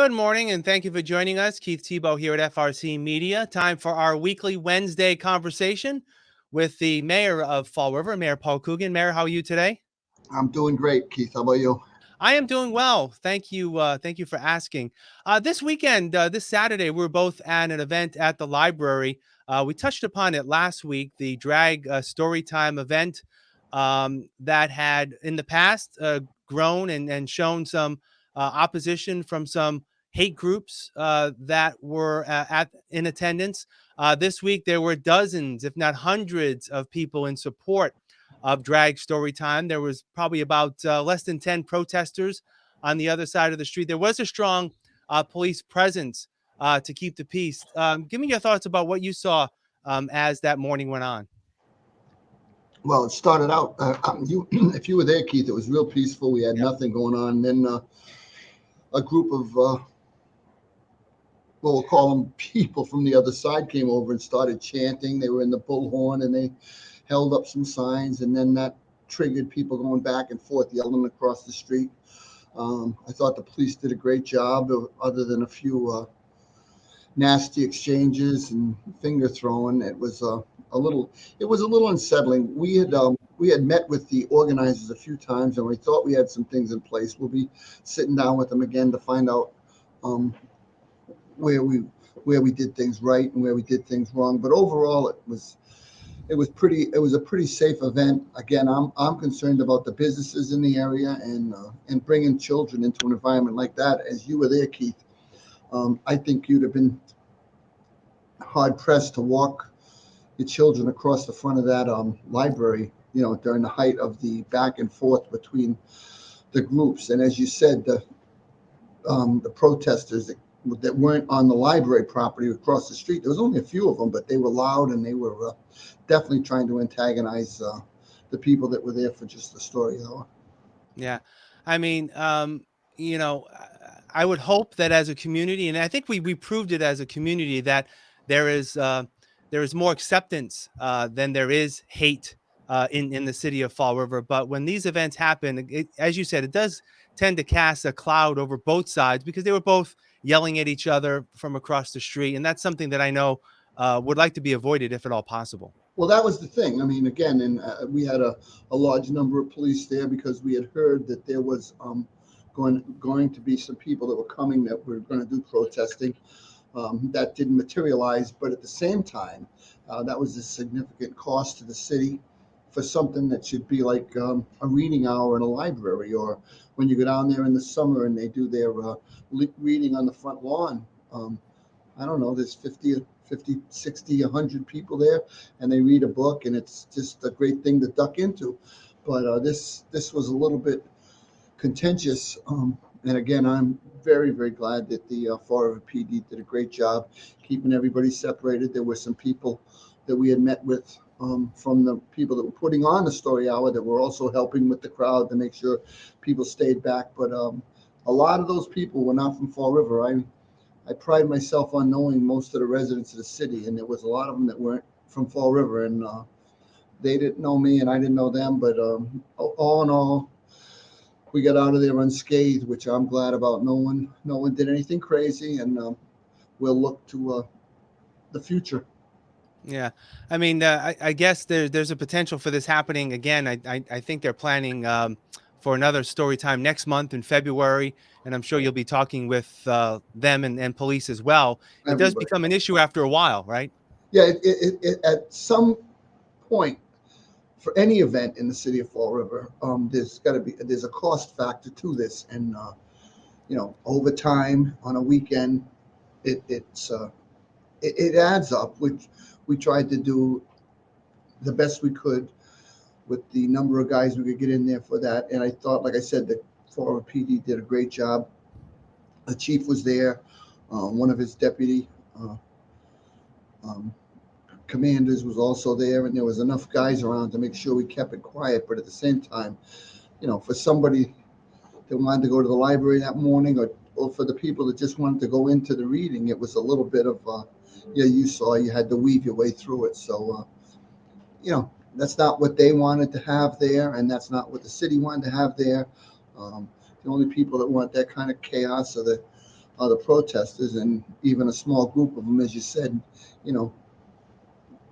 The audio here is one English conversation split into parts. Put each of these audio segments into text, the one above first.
Good morning, and thank you for joining us. Keith Tebow here at FRC Media. Time for our weekly Wednesday conversation with the mayor of Fall River, Mayor Paul Coogan. Mayor, how are you today? I'm doing great, Keith. How about you? I am doing well. Thank you. Thank you for asking. This weekend, this Saturday, we were both at an event at the library. We touched upon it last week, the drag storytime event that had in the past grown and shown some opposition from some hate groups that were in attendance. This week, there were dozens, if not hundreds, of people in support of drag story time. There was probably about less than 10 protesters on the other side of the street. There was a strong police presence to keep the peace. Give me your thoughts about what you saw as that morning went on. Well, it started out. If you were there, Keith, it was real peaceful. We had Yep. nothing going on. And then a group of, well, we'll call them people from the other side came over and started chanting. They were in the bullhorn and they held up some signs, and then that triggered people going back and forth, yelling across the street. I thought the police did a great job, other than a few nasty exchanges and finger throwing. It was a little unsettling. We had met with the organizers a few times, and we thought we had some things in place. We'll be sitting down with them again to find out um, where we did things right and where we did things wrong. But overall, it was a pretty safe event. Again, I'm concerned about the businesses in the area and bringing children into an environment like that. As you were there, Keith, I think you'd have been hard pressed to walk your children across the front of that library, during the height of the back and forth between the groups. And as you said, the protesters that weren't on the library property across the street, there was only a few of them, but they were loud and they were definitely trying to antagonize the people that were there for just the story hour. Yeah. I mean, you know, I would hope that as a community, and I think we proved it as a community, that there is uh, there is more acceptance than there is hate in the city of Fall River. But when these events happen, as you said, it does tend to cast a cloud over both sides because they were both yelling at each other from across the street, and that's something that I know would like to be avoided if at all possible. Well, that was the thing. I mean, again, and we had a large number of police there because we had heard that there was going to be some people that were coming that were going to do protesting. That didn't materialize, but at the same time, that was a significant cost to the city for something that should be like a reading hour in a library, or when you go down there in the summer and they do their reading on the front lawn. I don't know, there's 60, 100 people there, and they read a book, and it's just a great thing to duck into. But this was a little bit contentious. And again, I'm very, very glad that the Fall River PD did a great job keeping everybody separated. There were some people that we had met with from the people that were putting on the story hour that were also helping with the crowd to make sure people stayed back. But a lot of those people were not from Fall River. I pride myself on knowing most of the residents of the city, and there was a lot of them that weren't from Fall River, and they didn't know me and I didn't know them. But all in all, we got out of there unscathed, which I'm glad about. No one did anything crazy, and we'll look to the future. Yeah, I mean, I guess there's a potential for this happening again. I think they're planning for another story time next month in February, and I'm sure you'll be talking with them and police as well. It does Everybody. become an issue after a while, right? Yeah, at some point for any event in the city of Fall River, there's a cost factor to this, and over time on a weekend, it adds up. Which we tried to do the best we could with the number of guys we could get in there for that, and I thought, like I said, the Fall River PD did a great job. The chief was there, one of his deputy uh, um, commanders was also there, and there was enough guys around to make sure we kept it quiet. But at the same time, for somebody that wanted to go to the library that morning, or for the people that just wanted to go into the reading, it was a little bit of, yeah, you saw, you had to weave your way through it. So, that's not what they wanted to have there, and that's not what the city wanted to have there. The only people that want that kind of chaos are the protesters, and even a small group of them, as you said, you know,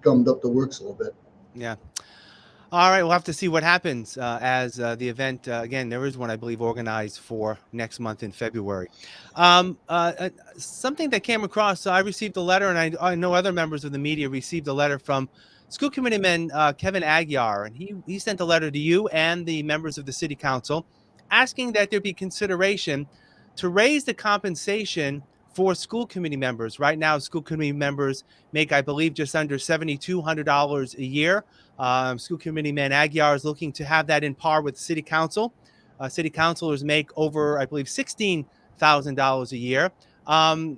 gummed up the works a little bit. Yeah. All right, we'll have to see what happens as the event. Again, there is one, I believe, organized for next month in February. Something that came across, I received a letter, and I know other members of the media received a letter from School Committeeman Kevin Aguiar, and he sent a letter to you and the members of the City Council asking that there be consideration to raise the compensation for school committee members. Right now, school committee members make, I believe, just under $7,200 a year. School Committee Man Aguiar is looking to have that in par with City Council. City councilors make over, I believe, $16,000 a year. Um,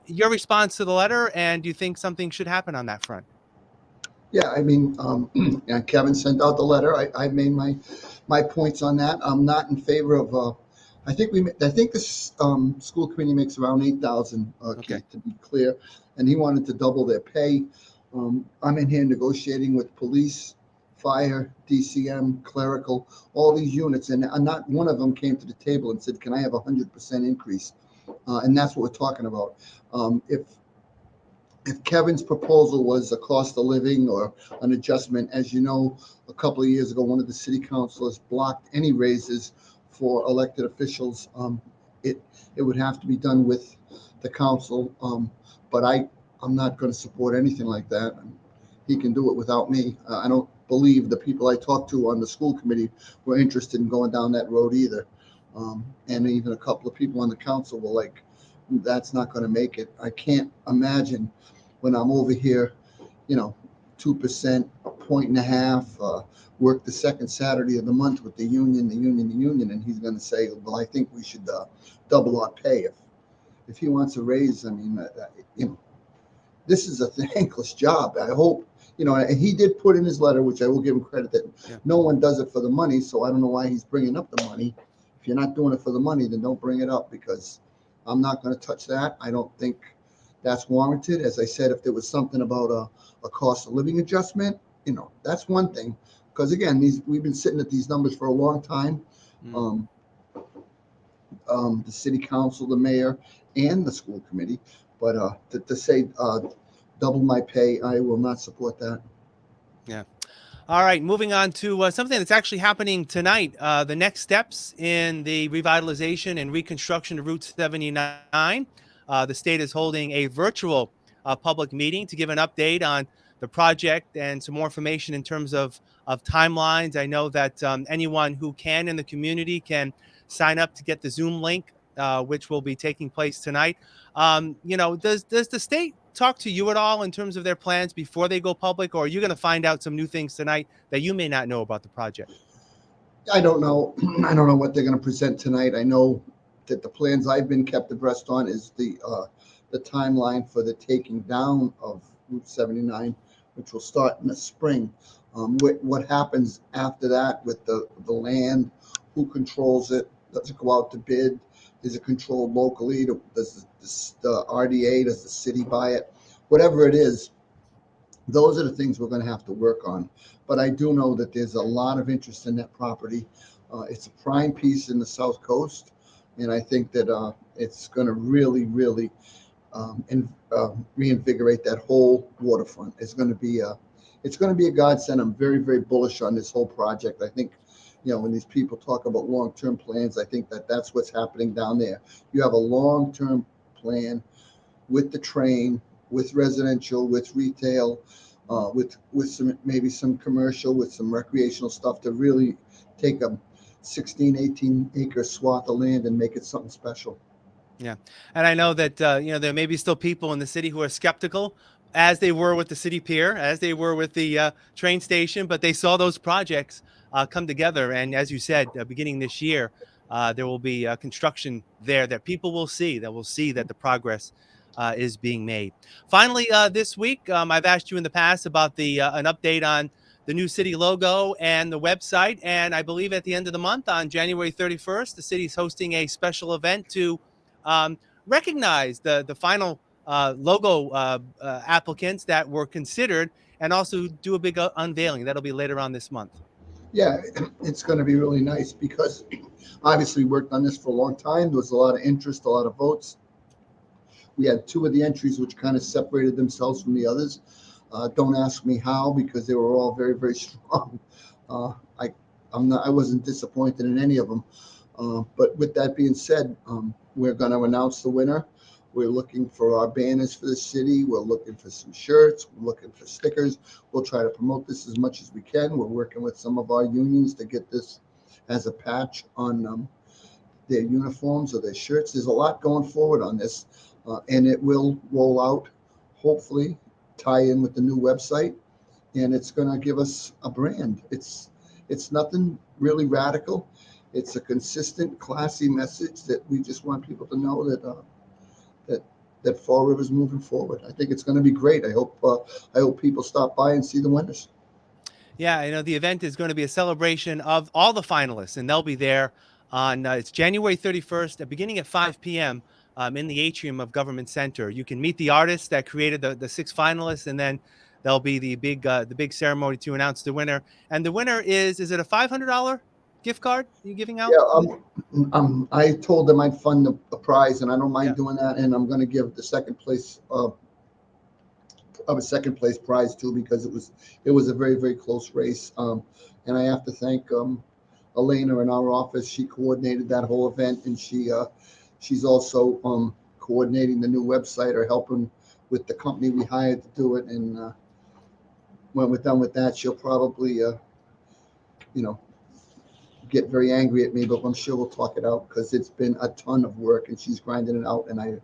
your response to the letter, and do you think something should happen on that front? Yeah, I mean, and Kevin sent out the letter. I made my points on that. I'm not in favor of. I think this school committee makes around 8,000, Okay. Keith, to be clear, and he wanted to double their pay. I'm in here negotiating with police, fire, DCM, clerical, all these units, and not one of them came to the table and said, "Can I have a 100% increase?" And that's what we're talking about. If Kevin's proposal was a cost of living or an adjustment, as you know, a couple of years ago, one of the city councilors blocked any raises for elected officials. It it would have to be done with the council, but I'm not going to support anything like that. He can do it without me. I don't believe the people I talked to on the school committee were interested in going down that road either. And even a couple of people on the council were like, "That's not going to make it." I can't imagine when I'm over here, you know, 2%, a point and a half, work the second Saturday of the month with the union, and he's going to say, "Well, I think we should double our pay." If he wants a raise, I mean, you know, this is a thankless job. I hope, you know, and he did put in his letter, which I will give him credit that Yeah. no one does it for the money. So I don't know why he's bringing up the money. If you're not doing it for the money, then don't bring it up, because I'm not going to touch that. I don't think that's warranted. As I said, if there was something about a cost of living adjustment, you know, that's one thing. Because again, we've been sitting at these numbers for a long time. Mm. Um, the city council, the mayor, and the school committee. But to say double my pay, I will not support that. Yeah. All right, moving on to something that's actually happening tonight. The next steps in the revitalization and reconstruction of Route 79. The state is holding a virtual public meeting to give an update on the project and some more information in terms of timelines. I know that anyone who can in the community can sign up to get the Zoom link, which will be taking place tonight. Does the state talk to you at all in terms of their plans before they go public, or are you going to find out some new things tonight that you may not know about the project? I don't know. I don't know what they're going to present tonight. I know that the plans I've been kept abreast on is the timeline for the taking down of Route 79, which will start in the spring. What happens after that with the land? Who controls it? Does it go out to bid? Is it controlled locally? Does the RDA, does the city buy it? Whatever it is, those are the things we're going to have to work on. But I do know that there's a lot of interest in that property. It's a prime piece in the South Coast, and I think that it's going to really, really reinvigorate that whole waterfront. It's going to be a godsend. I'm very, very bullish on this whole project. I think, you know, when these people talk about long-term plans, I think that that's what's happening down there. You have a long-term plan with the train, with residential, with retail, with some maybe some commercial, with some recreational stuff to really take a 16, 18 acre swath of land and make it something special. Yeah, and I know that there may be still people in the city who are skeptical, as they were with the city pier, as they were with the train station, but they saw those projects come together, and as you said, beginning this year, there will be construction there that people will see. That will see that the progress is being made. Finally, this week, I've asked you in the past about the an update on the new city logo and the website, and I believe at the end of the month, on January 31st, the city's hosting a special event to recognize the final logo applicants that were considered, and also do a big unveiling. That'll be later on this month. Yeah, it's going to be really nice because obviously worked on this for a long time. There was a lot of interest, a lot of votes. we had two of the entries which kind of separated themselves from the others. Don't ask me how, because they were all very, very strong. Uh, I I wasn't disappointed in any of them. But with that being said, we're going to announce the winner. We're looking for our banners for the city. We're looking for some shirts. We're looking for stickers. We'll try to promote this as much as we can. We're working with some of our unions to get this as a patch on their uniforms or their shirts. There's a lot going forward on this, and it will roll out, hopefully, tie in with the new website, and it's going to give us a brand. It's nothing really radical. It's a consistent, classy message that we just want people to know that that Fall River's moving forward. I think it's going to be great. I hope people stop by and see the winners. Yeah, the event is going to be a celebration of all the finalists, and they'll be there on it's January 31st, beginning at 5 p.m. In the atrium of Government Center. You can meet the artists that created the six finalists, and then there'll be the big ceremony to announce the winner. And the winner is it a $500 gift card you giving out? Yeah, I told them I'd fund the prize, and I don't mind Yeah. doing that. And I'm going to give the second place of a second place prize too, because it was a very, very close race. And I have to thank Elena in our office. She coordinated that whole event, and she's also coordinating the new website, or helping with the company we hired to do it. And when we're done with that, she'll probably you know get very angry at me, but I'm sure we'll talk it out, because it's been a ton of work and she's grinding it out. And I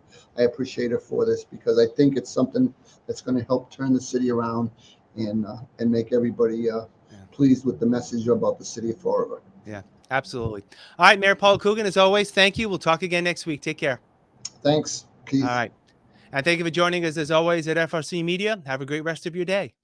appreciate her for this, because I think it's something that's going to help turn the city around and make everybody Yeah. pleased with the message about the city of Fall River. Yeah, absolutely. All right, Mayor Paul Coogan, as always, thank you. We'll talk again next week. Take care. Thanks, All Keith. right. And thank you for joining us, as always, at FRC Media. Have a great rest of your day.